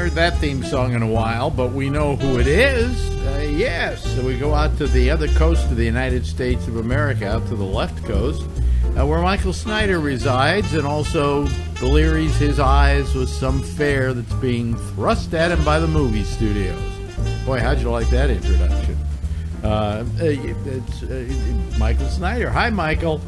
heard that theme song in a while, but we know who it is. Yes, so we go out to the other coast of the United States of America, out to the left coast, where Michael Snyder resides, and also blearies his eyes with some fare that's being thrust at him by the movie studios. Boy, how'd you like that introduction? It's Michael Snyder. Hi, Michael.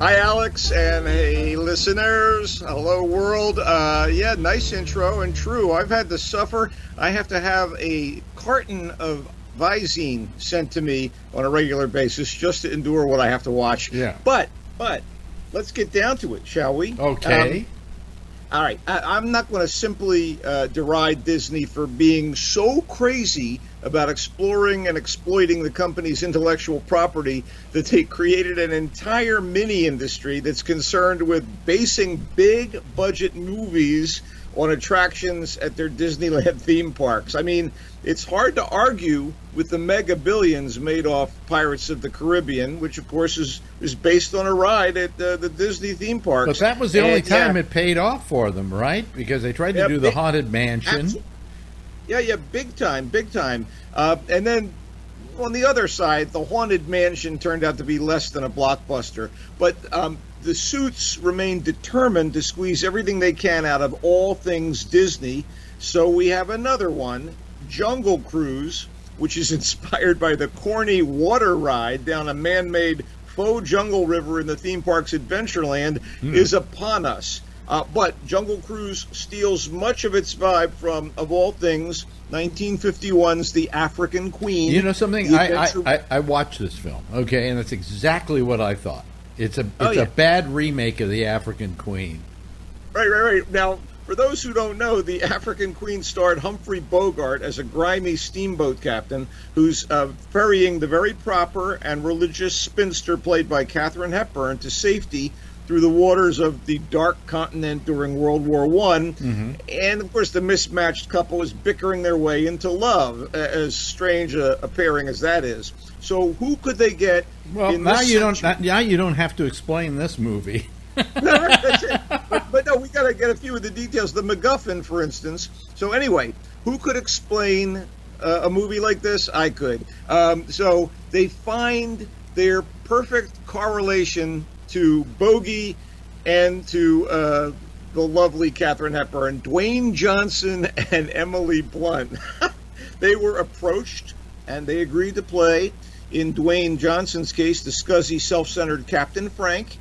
Hi, Alex, and hey, listeners. Hello, world. Yeah, nice intro, and true. I've had to suffer. I have to have a carton of Visine sent to me on a regular basis just to endure what I have to watch. Yeah. But let's get down to it, shall we? Okay. All right. I'm not going to simply deride Disney for being so crazy about exploring and exploiting the company's intellectual property that they created an entire mini industry that's concerned with basing big budget movies on attractions at their Disneyland theme parks. I mean, it's hard to argue with the mega billions made off Pirates of the Caribbean, which of course is based on a ride at the Disney theme parks. But that was the only time it paid off for them, right? Because they tried to do the Haunted Mansion. Yeah, big time. And then on the other side, the Haunted Mansion turned out to be less than a blockbuster. But the suits remain determined to squeeze everything they can out of all things Disney. So we have another one, Jungle Cruise, which is inspired by the corny water ride down a man-made faux jungle river in the theme park's Adventureland, is upon us. But Jungle Cruise steals much of its vibe from, of all things, 1951's The African Queen. You know something? I watched this film, okay, and that's exactly what I thought. It's a bad remake of The African Queen. Right. Now, for those who don't know, The African Queen starred Humphrey Bogart as a grimy steamboat captain who's ferrying the very proper and religious spinster played by Katharine Hepburn to safety through the waters of the dark continent during World War I. And, of course, the mismatched couple is bickering their way into love, as strange a pairing as that is. So who could they get? Well, now you don't have to explain this movie. That's it. But no, we got to get a few of the details. The MacGuffin, for instance. So anyway, who could explain a movie like this? I could. So they find their perfect correlation to Bogey and to the lovely Katharine Hepburn, Dwayne Johnson and Emily Blunt. They were approached and they agreed to play, in Dwayne Johnson's case, the scuzzy, self-centered Captain Frank,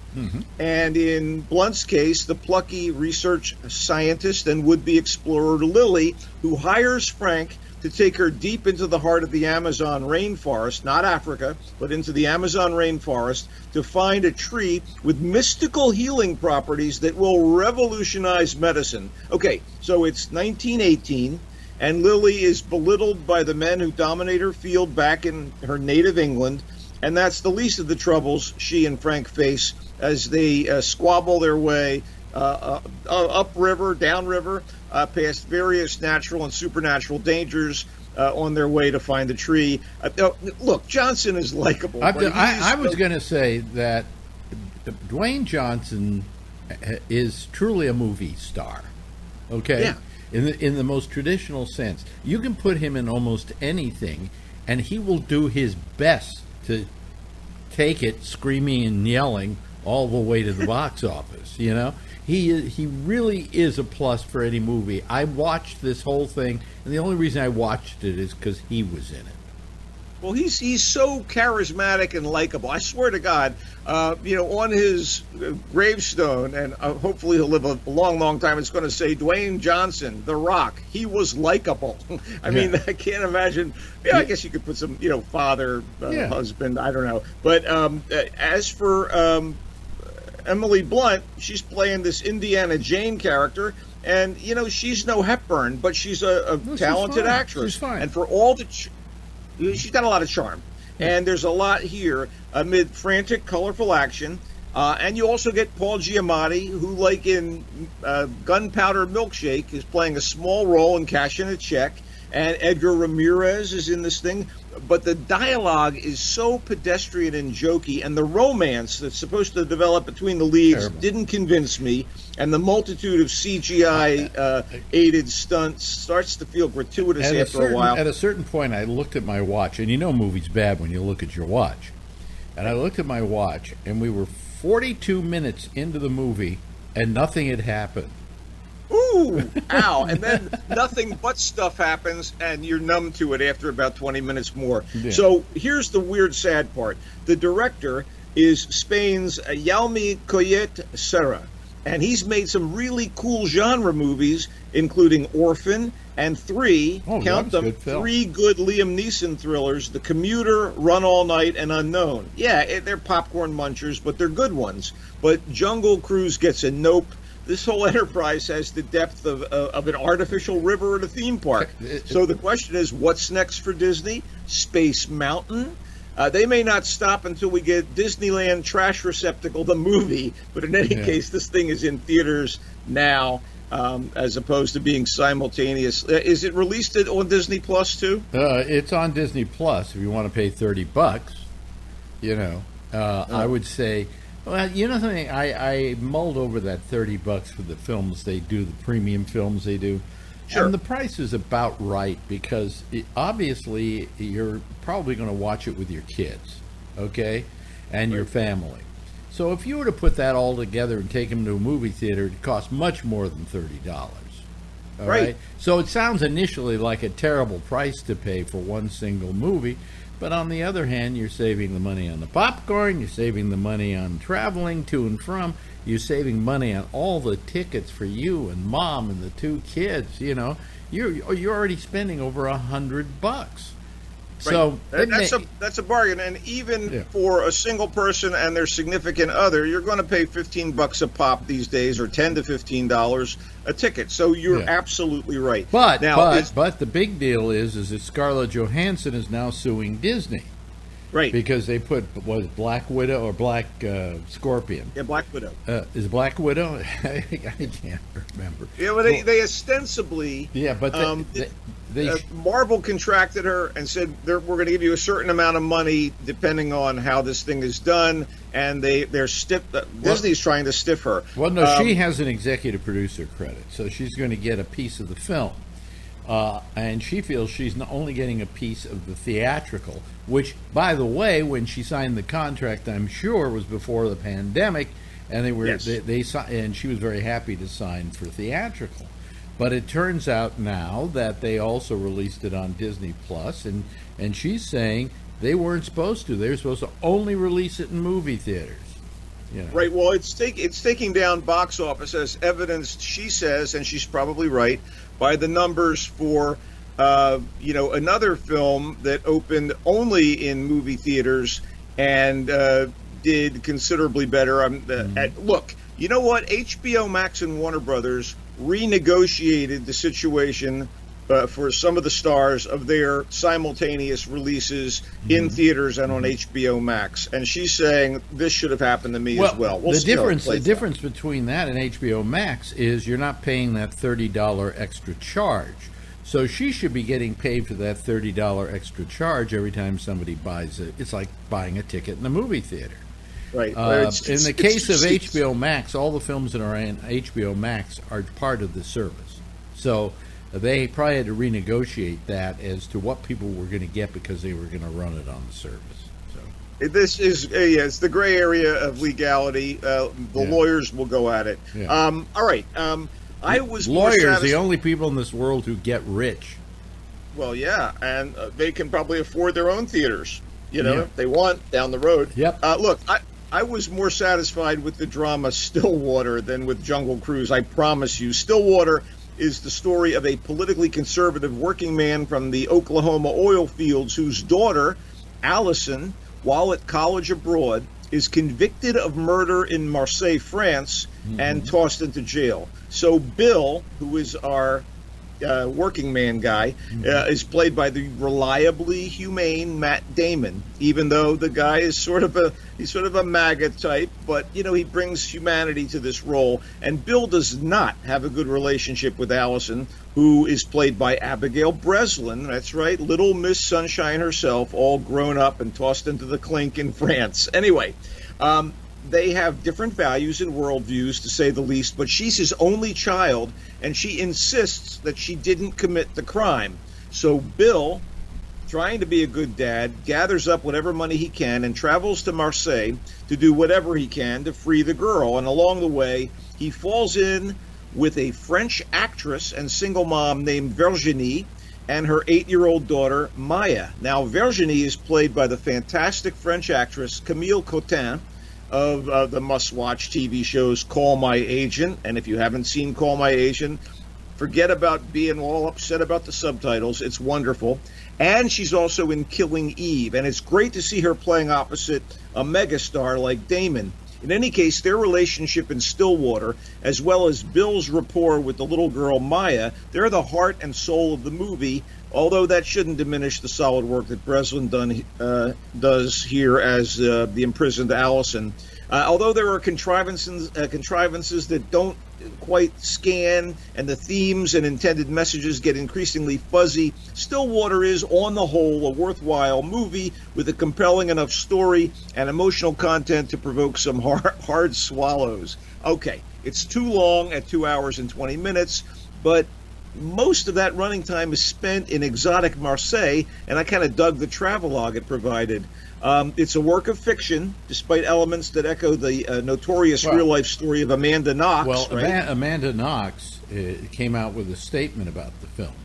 and in Blunt's case, the plucky research scientist and would-be explorer Lily, who hires Frank to take her deep into the heart of the Amazon rainforest, not Africa, but into the Amazon rainforest, to find a tree with mystical healing properties that will revolutionize medicine. Okay, so it's 1918, and Lily is belittled by the men who dominate her field back in her native England, and that's the least of the troubles she and Frank face as they squabble their way upriver, downriver, past various natural and supernatural dangers on their way to find the tree. Look, Johnson is likable. I was going to say that Dwayne Johnson is truly a movie star. Okay, yeah. In the most traditional sense, you can put him in almost anything, and he will do his best to take it screaming and yelling all the way to the box office. You know. He really is a plus for any movie. I watched this whole thing, and the only reason I watched it is because he was in it. Well, he's so charismatic and likable. I swear to God, on his gravestone, and hopefully he'll live a long, long time, it's going to say Dwayne Johnson, The Rock. He was likable. I mean, I can't imagine. Yeah, I guess you could put some, father, husband. I don't know. But as for Emily Blunt, she's playing this Indiana Jane character, and she's no Hepburn, but she's a talented actress. She's fine. And for all the she's got a lot of charm, and there's a lot here amid frantic, colorful action. And you also get Paul Giamatti, who, like in Gunpowder Milkshake, is playing a small role in cashing a check. And Edgar Ramirez is in this thing. but the dialogue is so pedestrian and jokey, and the romance that's supposed to develop between the leads didn't convince me, and the multitude of CGI aided stunts starts to feel gratuitous after a while. At a certain point, I looked at my watch, and you know movie's bad when you look at your watch. And I looked at my watch, and we were 42 minutes into the movie, and nothing had happened. Ooh, ow. And then nothing but stuff happens, and you're numb to it after about 20 minutes more. Yeah. So here's the weird, sad part. The director is Spain's Jaume Collet Serra, and he's made some really cool genre movies, including Orphan and three good Liam Neeson thrillers, The Commuter, Run All Night, and Unknown. Yeah, they're popcorn munchers, but they're good ones. But Jungle Cruise gets a nope. This whole enterprise has the depth of an artificial river at a theme park. So the question is, what's next for Disney? Space Mountain? They may not stop until we get Disneyland Trash Receptacle, the movie. But in any case, this thing is in theaters now, as opposed to being simultaneous. Is it released on Disney Plus, too? It's on Disney Plus if you want to pay $30. You know, I would say... Well, you know something? I mulled over that $30 for the films they do, the premium films they do. Sure. And the price is about right because obviously you're probably going to watch it with your kids, okay, and your family. So if you were to put that all together and take them to a movie theater, it costs much more than $30. All right. So it sounds initially like a terrible price to pay for one single movie. But on the other hand, you're saving the money on the popcorn, you're saving the money on traveling to and from, you're saving money on all the tickets for you and mom and the two kids, you know. You're already spending over $100. So that's a bargain, and even for a single person and their significant other, you're going to pay $15 a pop these days, or $10 to $15 a ticket. So you're absolutely right. But the big deal is that Scarlett Johansson is now suing Disney, right? Because they put Black Widow or Black Scorpion. Yeah, Black Widow. Is Black Widow? I can't remember. Yeah, but they ostensibly. Yeah, but Marvel contracted her and said we're going to give you a certain amount of money depending on how this thing is done, and they're stiff. Disney's trying to stiff her. Well, no, she has an executive producer credit, so she's going to get a piece of the film, and she feels she's not only getting a piece of the theatrical, which, by the way, when she signed the contract, I'm sure was before the pandemic, and and she was very happy to sign for theatrical. But it turns out now that they also released it on Disney Plus, and she's saying they weren't supposed to. They were supposed to only release it in movie theaters. You know. Right. Well, it's taking down box office as evidenced, she says, and she's probably right, by the numbers for another film that opened only in movie theaters and did considerably better. Look, you know what? HBO Max and Warner Brothers renegotiated the situation for some of the stars of their simultaneous releases in theaters and on HBO Max, and she's saying this should have happened to me as well. The difference between that and HBO Max is you're not paying that $30 extra charge. So she should be getting paid for that $30 extra charge every time somebody buys it. It's like buying a ticket in the movie theater. Right. In the case of HBO Max, all the films that are in HBO Max are part of the service. So they probably had to renegotiate that as to what people were going to get because they were going to run it on the service. So this is it's the gray area of legality. The lawyers will go at it. Yeah. All right. I was lawyers, the only people in this world who get rich. Well, yeah, and they can probably afford their own theaters. If they want down the road. Yep. Look, I was more satisfied with the drama Stillwater than with Jungle Cruise, I promise you. Stillwater is the story of a politically conservative working man from the Oklahoma oil fields whose daughter, Allison, while at college abroad, is convicted of murder in Marseille, France, and tossed into jail. So Bill, who is our working man guy, is played by the reliably humane Matt Damon. Even though the guy is sort of a MAGA type, but he brings humanity to this role. And Bill does not have a good relationship with Allison, who is played by Abigail Breslin. That's right, Little Miss Sunshine herself, all grown up and tossed into the clink in France. Anyway, they have different values and worldviews, to say the least, but she's his only child, and she insists that she didn't commit the crime. So Bill, trying to be a good dad, gathers up whatever money he can and travels to Marseille to do whatever he can to free the girl. And along the way, he falls in with a French actress and single mom named Virginie and her 8-year-old daughter, Maya. Now, Virginie is played by the fantastic French actress Camille Cotin of the must-watch TV shows Call My Agent. And if you haven't seen Call My Agent, forget about being all upset about the subtitles. It's wonderful. And she's also in Killing Eve. And it's great to see her playing opposite a megastar like Damon. In any case, their relationship in Stillwater, as well as Bill's rapport with the little girl Maya, they're the heart and soul of the movie, although that shouldn't diminish the solid work that Breslin does here as the imprisoned Allison. Although there are contrivances that don't quite scan, and the themes and intended messages get increasingly fuzzy, Stillwater is, on the whole, a worthwhile movie with a compelling enough story and emotional content to provoke some hard swallows. Okay, it's too long at 2 hours and 20 minutes, but most of that running time is spent in exotic Marseille, and I kind of dug the travelogue it provided. It's a work of fiction, despite elements that echo the notorious real-life story of Amanda Knox. Well, right? Amanda Knox came out with a statement about the film.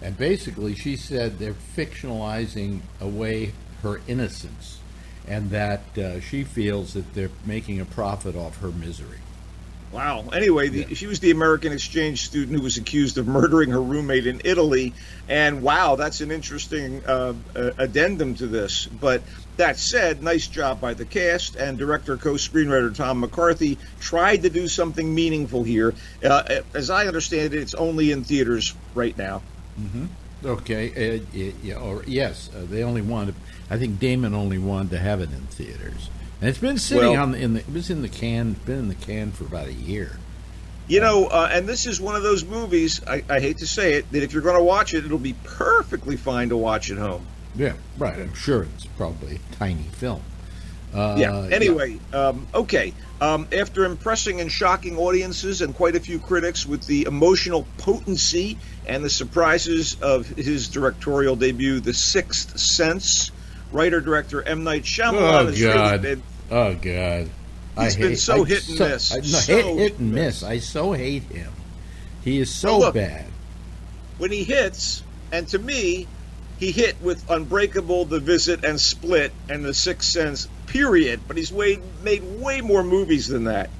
And basically she said they're fictionalizing away her innocence, and that she feels that they're making a profit off her misery. Wow. Anyway, she was the American exchange student who was accused of murdering her roommate in Italy. And wow, that's an interesting addendum to this. But that said, nice job by the cast, and director co-screenwriter Tom McCarthy tried to do something meaningful here. As I understand it, it's only in theaters right now. Mm-hmm. Okay. Yes, they only wanted. I think Damon only wanted to have it in theaters. And it's been sitting it was in the can, been in the can for about a year. And this is one of those movies, I hate to say it, that if you're going to watch it, it'll be perfectly fine to watch at home. Yeah, right. I'm sure it's probably a tiny film. Anyway, okay. After impressing and shocking audiences and quite a few critics with the emotional potency and the surprises of his directorial debut, The Sixth Sense, writer-director M. Night Shyamalan has really been... Oh, God. He's been so hit and miss. Hit and miss. I so hate him. He is so bad. When he hits, and to me, he hit with Unbreakable, The Visit, and Split, and The Sixth Sense, period. But he's made way more movies than that.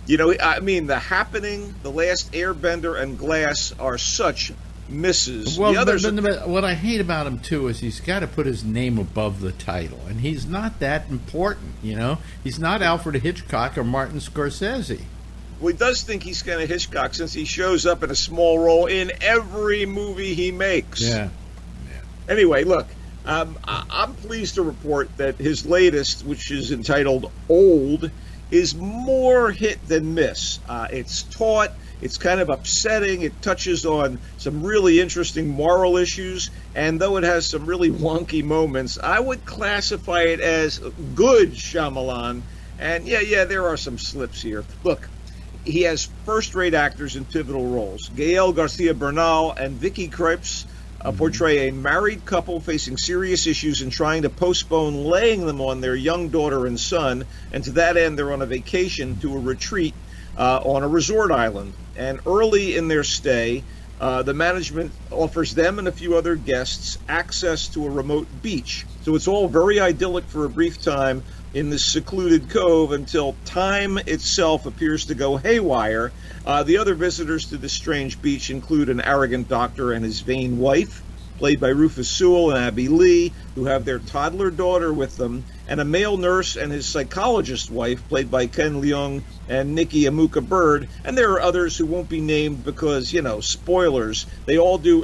I mean, The Happening, The Last Airbender, and Glass are such misses. Well, what I hate about him too is he's got to put his name above the title, and he's not that important. He's not Alfred Hitchcock or Martin Scorsese. Well, he does think he's kind of Hitchcock since he shows up in a small role in every movie he makes. Yeah. Anyway, look, I'm pleased to report that his latest, which is entitled Old, is more hit than miss. It's taut. It's kind of upsetting. It touches on some really interesting moral issues, and though it has some really wonky moments, I would classify it as good Shyamalan. And yeah, there are some slips here. Look, he has first-rate actors in pivotal roles. Gael Garcia Bernal and Vicky Krieps portray a married couple facing serious issues and trying to postpone laying them on their young daughter and son, and to that end, they're on a vacation to a retreat on a resort island. And early in their stay, the management offers them and a few other guests access to a remote beach. So it's all very idyllic for a brief time in this secluded cove until time itself appears to go haywire. The other visitors to this strange beach include an arrogant doctor and his vain wife, played by Rufus Sewell and Abby Lee, who have their toddler daughter with them, and a male nurse and his psychologist wife, played by Ken Leung and Nikki Amuka Bird. And there are others who won't be named because, spoilers. They all do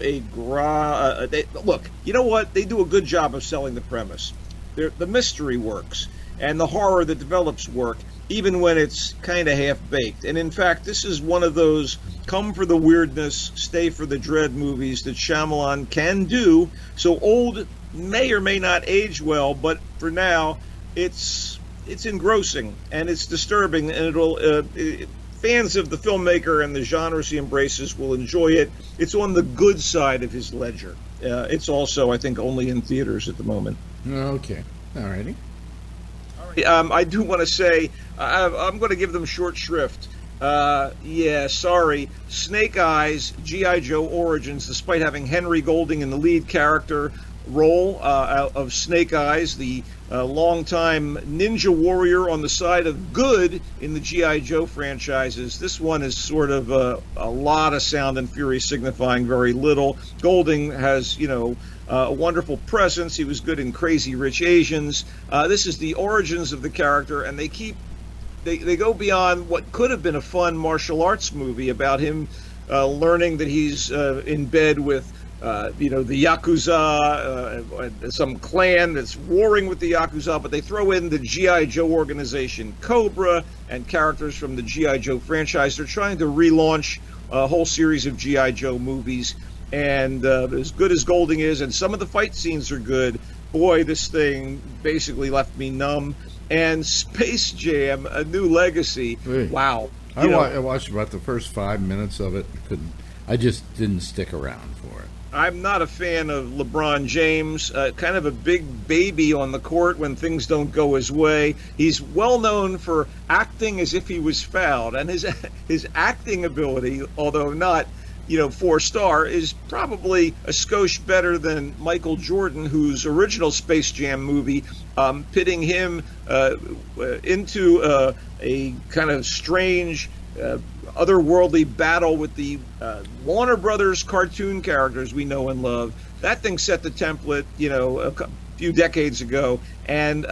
look, you know what? They do a good job of selling the premise. The mystery works, and the horror that develops work, even when it's kind of half-baked. And in fact, this is one of those come for the weirdness, stay for the dread movies that Shyamalan can do. So Old may or may not age well, but for now, it's engrossing, and it's disturbing, and fans of the filmmaker and the genres he embraces will enjoy it. It's on the good side of his ledger. It's also, I think, only in theaters at the moment. Okay. All righty. I do want to say, I'm going to give them short shrift. Sorry. Snake Eyes, G.I. Joe Origins, despite having Henry Golding in the lead character role of Snake Eyes, the longtime ninja warrior on the side of good in the G.I. Joe franchises. This one is sort of a lot of sound and fury signifying very little. Golding has, a wonderful presence. He was good in Crazy Rich Asians. This is the origins of the character, and they go beyond what could have been a fun martial arts movie about him learning that he's in bed with the Yakuza, some clan that's warring with the Yakuza, but they throw in the G.I. Joe organization, Cobra, and characters from the G.I. Joe franchise. They're trying to relaunch a whole series of G.I. Joe movies, and as good as Golding is, and some of the fight scenes are good, boy, this thing basically left me numb. And Space Jam, A New Legacy, wow. I watched about the first 5 minutes of it. I just didn't stick around for it. I'm not a fan of LeBron James, kind of a big baby on the court when things don't go his way. He's well known for acting as if he was fouled, and his acting ability, although not 4-star, is probably a skosh better than Michael Jordan, whose original Space Jam movie, pitting him into a kind of strange otherworldly battle with the Warner Brothers cartoon characters we know and love. That thing set the template, a few decades ago, and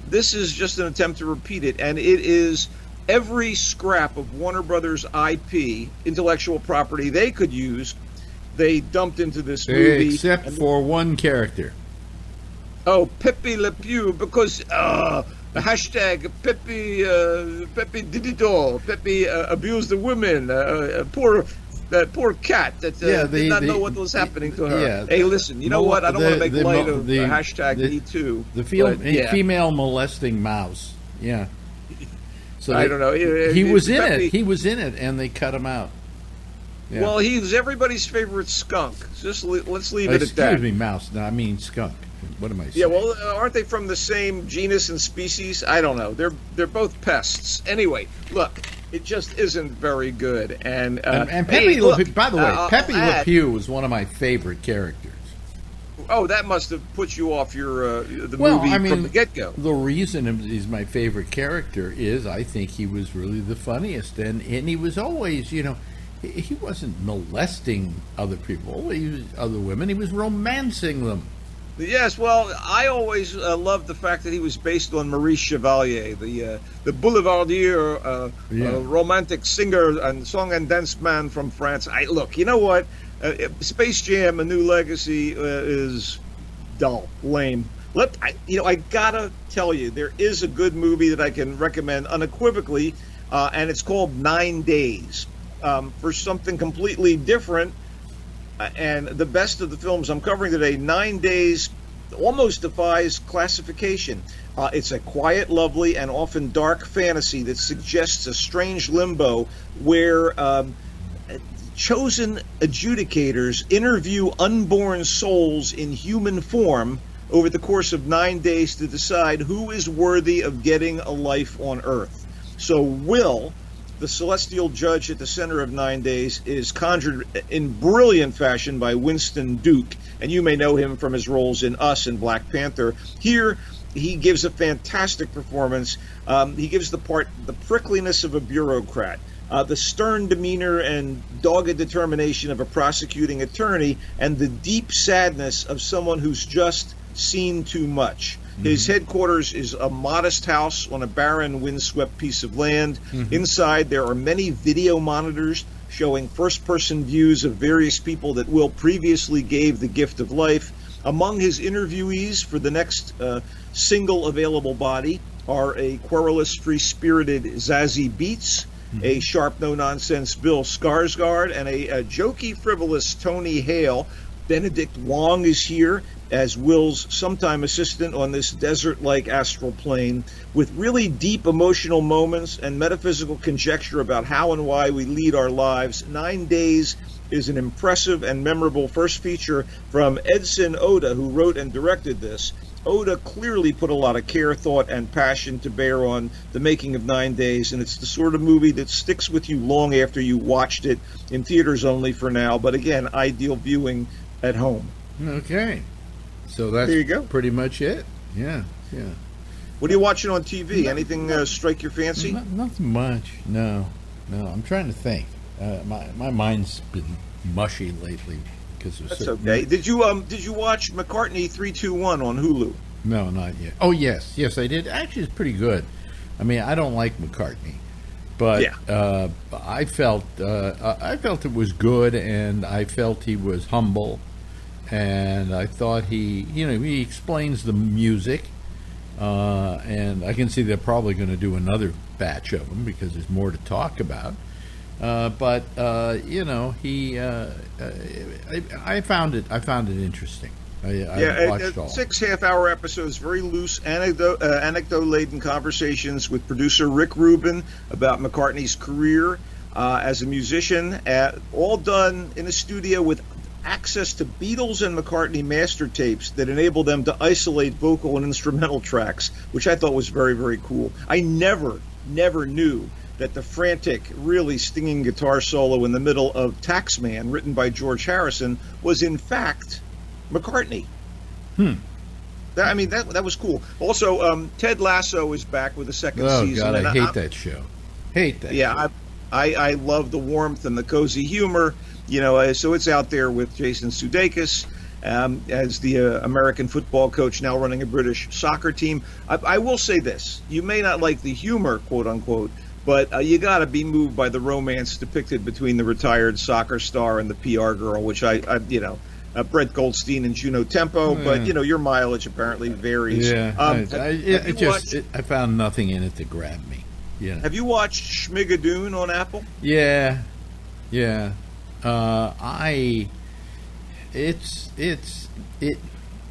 this is just an attempt to repeat it, and it is every scrap of Warner Brothers IP, intellectual property they could use, they dumped into this movie. Except for one character. Oh, Pepe Le Pew, because hashtag Pepe did it all. Pepe abused the women. Poor cat that did not know what was happening to her. Yeah, hey, listen, you know what? I don't want to make light of the hashtag Me Too. The female molesting mouse. Yeah. So I don't know. He was in it. He was in it, and they cut him out. Yeah. Well, he's everybody's favorite skunk. Just let's leave it at that. Excuse me, mouse. No, I mean skunk. What am I saying? Yeah, well, aren't they from the same genus and species? I don't know. They're both pests. Anyway, look, it just isn't very good. And Pepe, by the way, Pepe Le Pew was one of my favorite characters. Oh, that must have put you off your movie from the get-go. The reason he's my favorite character is I think he was really the funniest, and he was always, he wasn't molesting other people, other women. He was romancing them. Yes, well, I always loved the fact that he was based on Maurice Chevalier, the boulevardier, romantic singer and song and dance man from France. Look, you know what? Space Jam: A New Legacy is dull, lame. I gotta tell you, there is a good movie that I can recommend unequivocally, and it's called 9 Days. For something completely different, and the best of the films I'm covering today, 9 Days almost defies classification. It's a quiet, lovely, and often dark fantasy that suggests a strange limbo where chosen adjudicators interview unborn souls in human form over the course of 9 days to decide who is worthy of getting a life on Earth. So Will, the celestial judge at the center of 9 Days, is conjured in brilliant fashion by Winston Duke, and you may know him from his roles in Us and Black Panther. Here, he gives a fantastic performance. He gives the part the prickliness of a bureaucrat. The stern demeanor and dogged determination of a prosecuting attorney, and the deep sadness of someone who's just seen too much. His headquarters is a modest house on a barren, windswept piece of land. Inside, there are many video monitors showing first-person views of various people that Will previously gave the gift of life. Among his interviewees for the next single available body are a querulous, free-spirited Zazie Beetz, a sharp, no-nonsense Bill Skarsgård, and a jokey, frivolous Tony Hale. Benedict Wong is here as Will's sometime assistant on this desert-like astral plane, with really deep emotional moments and metaphysical conjecture about how and why we lead our lives. 9 Days is an impressive and memorable first feature from Edson Oda, who wrote and directed this. Oda clearly put a lot of care, thought, and passion to bear on the making of 9 Days, and it's the sort of movie that sticks with you long after you watched it, in theaters only for now, but again, ideal viewing at home. Okay. So that's there you go. Pretty much it. Yeah. What are you watching on TV? Anything strike your fancy? Nothing much. No. I'm trying to think. My mind's been mushy lately because of That's okay. Did you watch McCartney 321 on Hulu? No, not yet. Oh yes, I did. Actually, it's pretty good. I mean, I don't like McCartney, but I felt it was good, and I felt he was humble, and I thought he explains the music, and I can see they're probably going to do another batch of them because there's more to talk about. But I found it interesting. I watched all 6 half-hour episodes, very loose, anecdote-laden conversations with producer Rick Rubin about McCartney's career as a musician, all done in a studio with access to Beatles and McCartney master tapes that enable them to isolate vocal and instrumental tracks, which I thought was very, very cool. I never knew that the frantic, really stinging guitar solo in the middle of Taxman, written by George Harrison, was in fact McCartney. That was cool. Also, Ted Lasso is back with a second season. Oh God, I hate that show. Yeah, I love the warmth and the cozy humor. So it's out there with Jason Sudeikis as the American football coach, now running a British soccer team. I will say this: you may not like the humor, quote unquote, but you got to be moved by the romance depicted between the retired soccer star and the PR girl, which Brett Goldstein and Juno Tempo, but your mileage apparently varies. Yeah, I found nothing in it to grab me. Yeah. Have you watched Schmigadoon on Apple? Yeah. It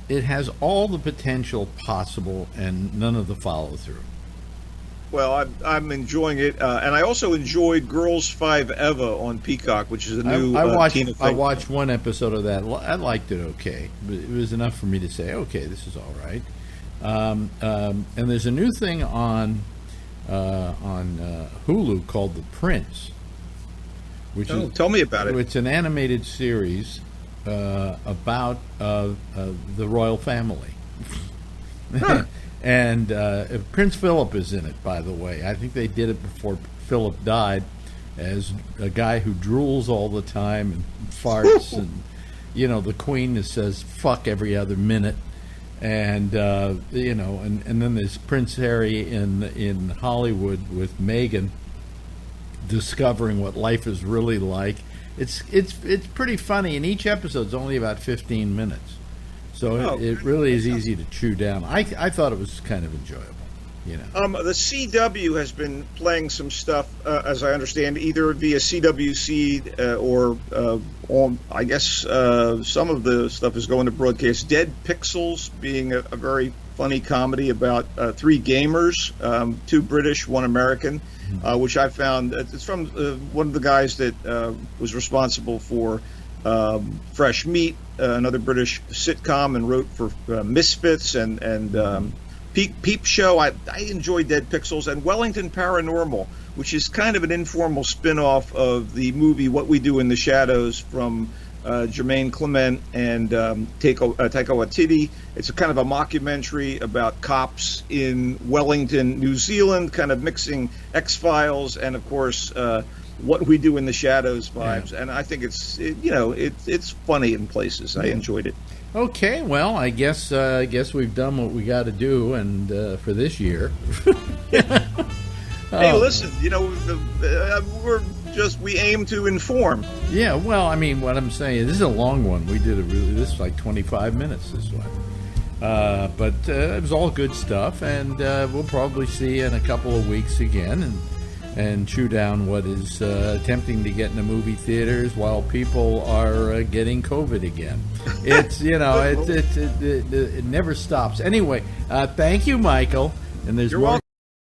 has all the potential possible and none of the follow through. Well, I'm enjoying it, and I also enjoyed Girls 5 Eva on Peacock, which is a new Tina Fey. I watched one episode of that. I liked it okay, but it was enough for me to say, okay, this is all right. And there's a new thing on Hulu called The Prince, tell me about it. It's an animated series about the royal family. Huh. And Prince Philip is in it, by the way. I think they did it before Philip died, as a guy who drools all the time and farts, and the Queen says "fuck" every other minute, and and then there's Prince Harry in Hollywood with Meghan, discovering what life is really like. It's pretty funny, and each episode's only about 15 minutes. So it really is easy to chew down. I thought it was kind of enjoyable, The CW has been playing some stuff, as I understand, either via CWC or on. I guess some of the stuff is going to broadcast. Dead Pixels, being a very funny comedy about 3 gamers, 2 British, 1 American, which I found. It's from one of the guys that was responsible for Fresh Meat, another British sitcom, and wrote for Misfits and Peep Show. I enjoy Dead Pixels, and Wellington Paranormal, which is kind of an informal spin-off of the movie What We Do in the Shadows from Jermaine Clement and Taika Waititi. It's a kind of a mockumentary about cops in Wellington, New Zealand, kind of mixing X-Files and, of course, What We Do in the Shadows vibes. And I think it's funny in places. I enjoyed it. Okay, well, I guess we've done what we got to do, and for this year. Hey, listen, we aim to inform. Yeah, well, I mean, what I'm saying, this is a long one. We did this is like 25 minutes, this one. But it was all good stuff, and we'll probably see you in a couple of weeks again, and chew down what is attempting to get into movie theaters while people are getting COVID again. It's, it never stops. Anyway, thank you, Michael. And there's You're more